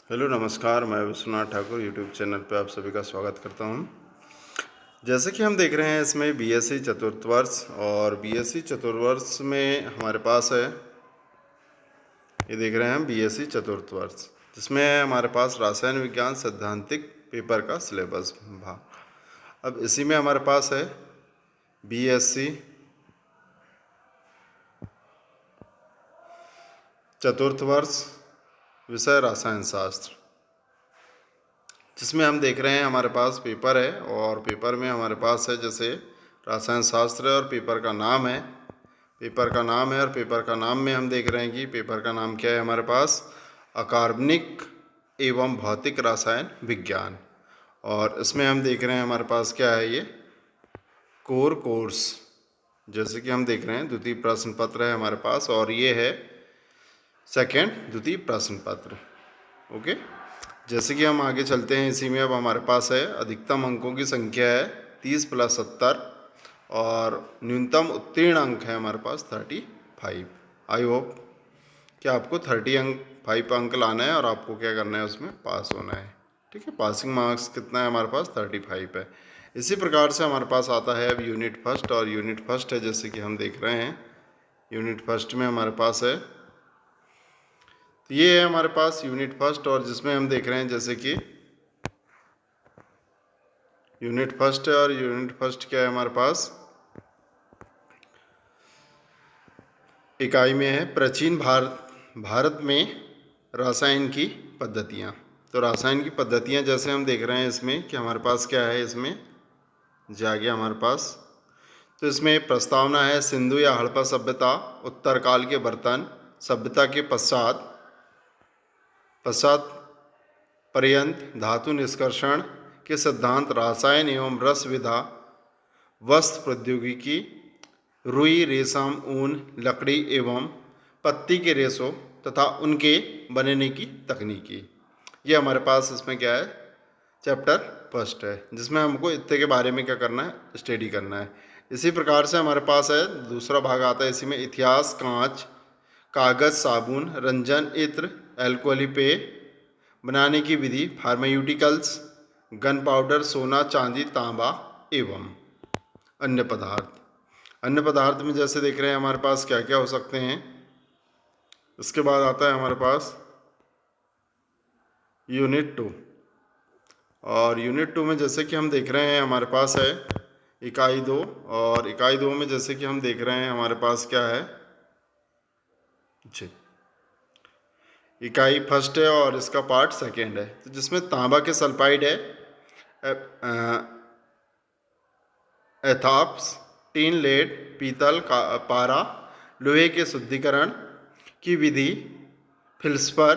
Hello नमस्कार, मैं Vishwanath Thakur YouTube channel पे आप सभी का स्वागत करता हूँ। जैसे कि हम देख रहे हैं इसमें बीएससी चतुर्थ वर्ष और बीएससी चतुर्थ वर्ष में हमारे पास है, ये देख रहे हैं हम बीएससी चतुर्थ वर्ष, जिसमें है हमारे पास रसायन विज्ञान सैद्धांतिक पेपर का सिलेबस भाग। अब इसी में हमारे पास है बीएससी चतुर्थ वर्ष, विषय रसायन शास्त्र, जिसमें हम देख रहे हैं हमारे पास पेपर है और पेपर में हमारे पास है जैसे रसायन शास्त्र है और पेपर का नाम है, और पेपर का नाम में हम देख रहे हैं कि पेपर का नाम क्या है हमारे पास, अकार्बनिक एवं भौतिक रसायन विज्ञान। और इसमें हम देख रहे हैं हमारे पास क्या है, ये कोर कोर्स, जैसे कि हम देख रहे हैं द्वितीय प्रश्न पत्र है हमारे पास और ये है सेकेंड द्वितीय प्रश्न पत्र। ओके, जैसे कि हम आगे चलते हैं, इसी में अब हमारे पास है अधिकतम अंकों की संख्या है 30 + 70 और न्यूनतम उत्तीर्ण अंक है हमारे पास 35। आई होप कि आपको 35 अंक लाना है और आपको क्या करना है, उसमें पास होना है। ठीक है, पासिंग मार्क्स कितना है हमारे पास, 35 है। इसी प्रकार से हमारे पास आता है अब यूनिट फर्स्ट, और यूनिट फर्स्ट है जैसे कि हम देख रहे हैं, यूनिट फर्स्ट में हमारे पास है, तो ये है हमारे पास यूनिट फर्स्ट, और जिसमें हम देख रहे हैं जैसे कि यूनिट फर्स्ट है और यूनिट फर्स्ट क्या है हमारे पास, इकाई में है प्राचीन भारत में रसायन की पद्धतियाँ। तो रसायन की पद्धतियाँ जैसे हम देख रहे हैं इसमें कि हमारे पास क्या है, इसमें जा गया हमारे पास, तो इसमें प्रस्तावना है सिंधु या हड़प्पा सभ्यता, उत्तर काल के बर्तन सभ्यता के पश्चात पर्यंत धातु निष्कर्षण के सिद्धांत, रसायन एवं रस विधा, वस्त्र प्रौद्योगिकी, रुई, रेशम, ऊन, लकड़ी एवं पत्ती के रेशों तथा उनके बनने की तकनीकी। ये हमारे पास इसमें क्या है, चैप्टर फर्स्ट है, जिसमें हमको इत्ते के बारे में क्या करना है, स्टडी करना है। इसी प्रकार से हमारे पास है दूसरा भाग आता है इसी में, इतिहास, कांच, कागज, साबुन, रंजन, इत्र, एल्कोहली पेय बनाने की विधि, फार्मास्यूटिकल्स, गन पाउडर, सोना, चांदी, तांबा एवं अन्य पदार्थ। अन्य पदार्थ में जैसे देख रहे हैं हमारे पास क्या क्या हो सकते हैं। इसके बाद आता है हमारे पास यूनिट 2, और यूनिट 2 में जैसे कि हम देख रहे हैं हमारे पास है इकाई 2, और इकाई 2 में जैसे कि हम देख रहे हैं हमारे पास क्या है जी, इकाई फर्स्ट है और इसका पार्ट सेकेंड है, तो जिसमें तांबा के सल्फाइड है, एथाप्स, टीन, लेड, पीतल का पारा, लोहे के शुद्धिकरण की विधि, फिल्स्पर,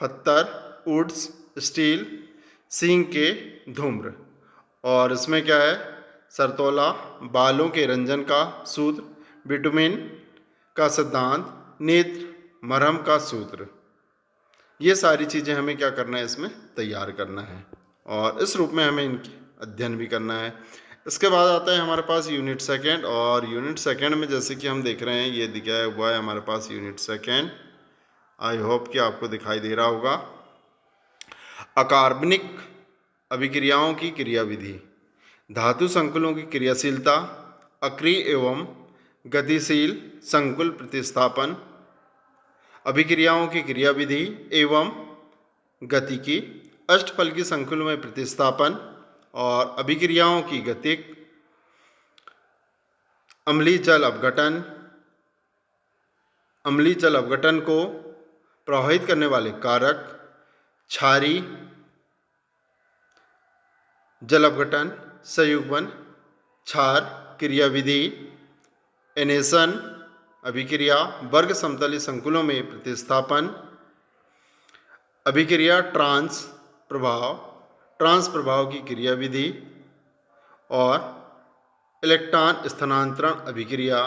पत्थर, वुड्स, स्टील, सींग के धूम्र। और इसमें क्या है, सरतोला, बालों के रंजन का सूत्र, विटामिन का सिद्धांत, नेत्र, मरहम का सूत्र। ये सारी चीज़ें हमें क्या करना है, इसमें तैयार करना है और इस रूप में हमें इनकी अध्ययन भी करना है। इसके बाद आता है हमारे पास यूनिट सेकेंड, और यूनिट सेकेंड में जैसे कि हम देख रहे हैं ये दिखाया हुआ है हमारे पास यूनिट सेकेंड, आई होप कि आपको दिखाई दे रहा होगा। अकार्बनिक अभिक्रियाओं की क्रियाविधि, धातु संकुलों की क्रियाशीलता, अक्रिय एवं गतिशील संकुल प्रतिस्थापन, अभिक्रियाओं की क्रियाविधि एवं गतिकी, अष्टफलकी संकुल में प्रतिस्थापन और अभिक्रियाओं की गतिक, अम्लीय जल अपघटन को प्रभावित करने वाले कारक, क्षारीय जल अपघटन, संयुग्मन, क्षार क्रियाविधि, एनेसन अभिक्रिया, वर्ग समतलीय संकुलों में प्रतिस्थापन, अभिक्रिया, ट्रांस प्रभाव की क्रियाविधि और इलेक्ट्रॉन स्थानांतरण अभिक्रिया,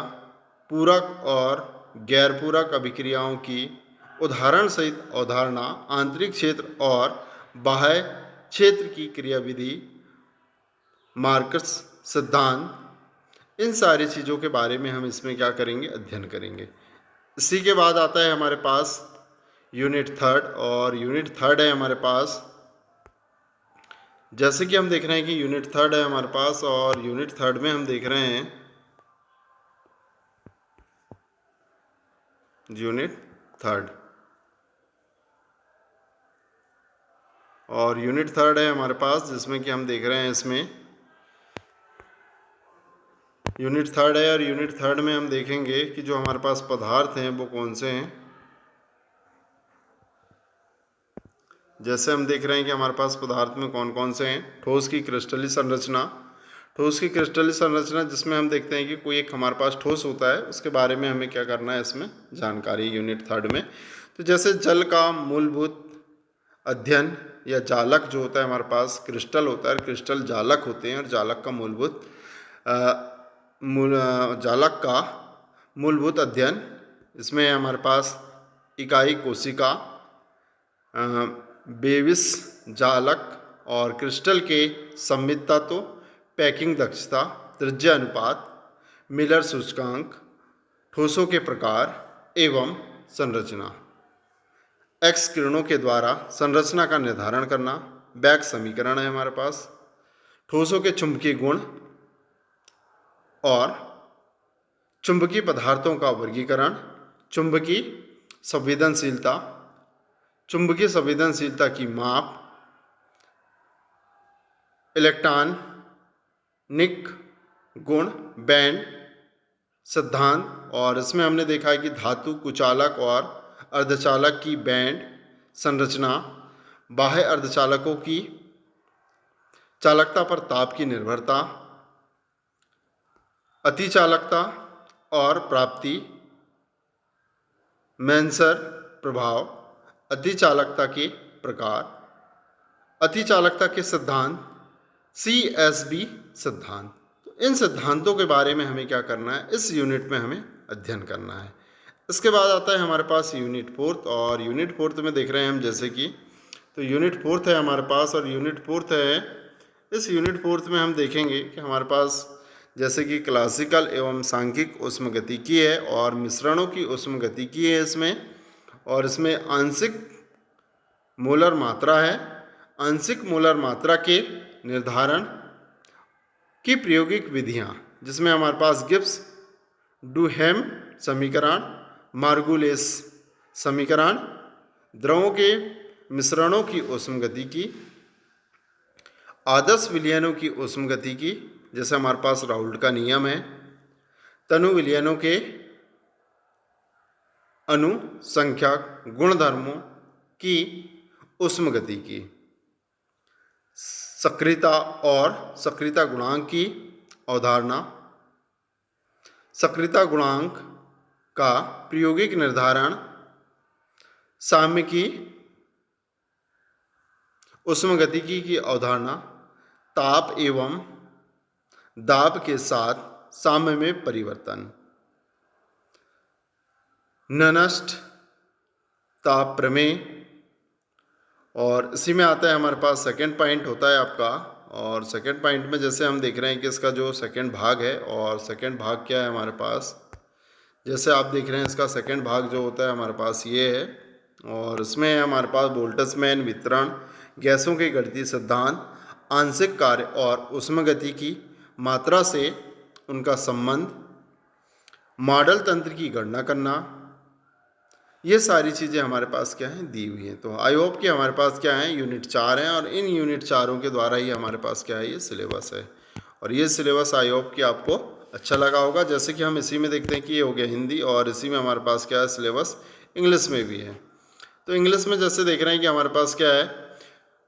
पूरक और गैर पूरक अभिक्रियाओं की उदाहरण सहित अवधारणा, आंतरिक क्षेत्र और बाह्य क्षेत्र की क्रियाविधि, मार्कस सिद्धांत, इन सारी चीज़ों के बारे में हम इसमें क्या करेंगे, अध्ययन करेंगे। इसी के बाद आता है हमारे पास यूनिट थर्ड, और यूनिट थर्ड है हमारे पास, जैसे कि हम देख रहे हैं कि यूनिट थर्ड है हमारे पास, और यूनिट थर्ड में हम देख रहे हैं यूनिट थर्ड, और यूनिट थर्ड है हमारे पास जिसमें कि हम देख रहे हैं, इसमें यूनिट थर्ड है, और यूनिट थर्ड में हम देखेंगे कि जो हमारे पास पदार्थ हैं वो कौन से हैं। जैसे हम देख रहे हैं कि हमारे पास पदार्थ में कौन कौन से हैं। ठोस की क्रिस्टलीय संरचना, ठोस की क्रिस्टलीय संरचना जिसमें हम देखते हैं कि कोई एक हमारे पास ठोस होता है, उसके बारे में हमें क्या करना है, इसमें जानकारी यूनिट थर्ड में। तो जैसे जल का मूलभूत अध्ययन या जालक जो होता है हमारे पास, क्रिस्टल होता है, क्रिस्टल जालक होते हैं, और जालक का जालक का मूलभूत अध्ययन, इसमें हमारे पास इकाई कोशिका, बेविस जालक और क्रिस्टल के सममित तत्व, पैकिंग दक्षता, त्रिज्या अनुपात, मिलर सूचकांक, ठोसों के प्रकार एवं संरचना, एक्स किरणों के द्वारा संरचना का निर्धारण करना, बैक समीकरण है हमारे पास, ठोसों के चुंबकीय गुण और चुंबकीय पदार्थों का वर्गीकरण, चुंबकीय संवेदनशीलता, चुंबकीय संवेदनशीलता की माप, इलेक्ट्रॉनिक गुण, बैंड सिद्धांत, और इसमें हमने देखा है कि धातु कुचालक और अर्धचालक की बैंड संरचना, बाह्य अर्धचालकों की चालकता पर ताप की निर्भरता, अतिचालकता और प्राप्ति, मैंसर प्रभाव, अतिचालकता के प्रकार, अतिचालकता के सिद्धांत, CSB सिद्धांत। तो इन सिद्धांतों के बारे में हमें क्या करना है, इस यूनिट में हमें अध्ययन करना है। इसके बाद आता है हमारे पास यूनिट फोर्थ, और यूनिट फोर्थ में देख रहे हैं हम जैसे कि, तो यूनिट फोर्थ है हमारे पास, और यूनिट फोर्थ है, इस यूनिट फोर्थ में हम देखेंगे कि हमारे पास जैसे कि क्लासिकल एवं सांख्यिक ऊष्मगतिकी है, और मिश्रणों की ऊष्मगतिकी है इसमें, और इसमें आंशिक मोलर मात्रा है, आंशिक मोलर मात्रा के निर्धारण की प्रायोगिक विधियां, जिसमें हमारे पास गिब्स डुहेम समीकरण, मार्गुलेस समीकरण, द्रवों के मिश्रणों की ऊष्मगतिकी, आदर्श विलयनों की ऊष्मगतिकी, जैसे हमारे पास राउल्ट का नियम है, तनु विलयनों के अनुसंख्या गुणधर्मों की ऊष्मगतिकी, सक्रियता और सक्रियता गुणांक की अवधारणा, सक्रियता गुणांक का प्रायोगिक निर्धारण, साम्यिकी ऊष्मगतिकी की अवधारणा, ताप एवं दाब के साथ साम्य में परिवर्तन, ननस्ट ताप प्रमेय, और इसी में आता है हमारे पास सेकंड पॉइंट होता है आपका, और सेकंड पॉइंट में जैसे हम देख रहे हैं कि इसका जो सेकंड भाग है, और सेकंड भाग क्या है हमारे पास, जैसे आप देख रहे हैं इसका सेकंड भाग जो होता है हमारे पास ये है, और इसमें है हमारे पास बोल्ट्जमैन वितरण, गैसों के गणितीय सिद्धांत, आंशिक कार्य और ऊष्मगति की मात्रा से उनका संबंध, मॉडल तंत्र की गणना करना, ये सारी चीज़ें हमारे पास क्या हैं, दी हुई हैं। तो आई होप कि हमारे पास क्या है, यूनिट 4 हैं, और इन यूनिट 4 के द्वारा ही हमारे पास क्या है, ये सिलेबस है, और ये सिलेबस आई होप कि आपको अच्छा लगा होगा। जैसे कि हम इसी में देखते हैं कि ये हो गया हिंदी, और इसी में हमारे पास क्या है, सिलेबस इंग्लिश में भी है। तो इंग्लिश में जैसे देख रहे हैं कि हमारे पास क्या है,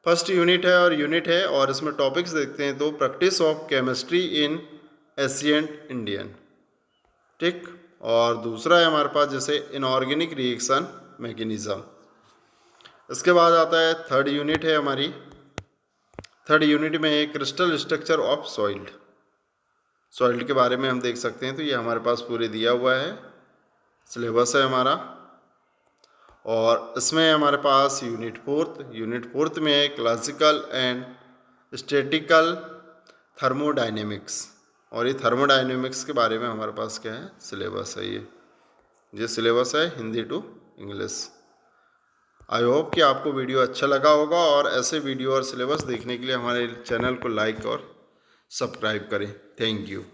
फर्स्ट यूनिट है और यूनिट है, और इसमें टॉपिक्स देखते हैं, तो practice of chemistry in ancient Indian, ठीक, और दूसरा है हमारे पास जैसे इनऑर्गेनिक रिएक्शन मैकेनिज्म। इसके बाद आता है थर्ड यूनिट है हमारी, थर्ड यूनिट में है crystal structure of soiled, soiled के बारे में हम देख सकते हैं। तो ये हमारे पास पूरे दिया हुआ है, सिलेबस है हमारा, और इसमें हमारे पास यूनिट फोर्थ में है क्लासिकल एंड स्टैटिकल थर्मोडायनेमिक्स, और ये थर्मोडायनेमिक्स के बारे में हमारे पास क्या है, सिलेबस है, ये सिलेबस है Hindi to English. I hope कि आपको वीडियो अच्छा लगा होगा और ऐसे वीडियो और सिलेबस देखने के लिए हमारे चैनल को लाइक और सब्सक्राइब करें। Thank you.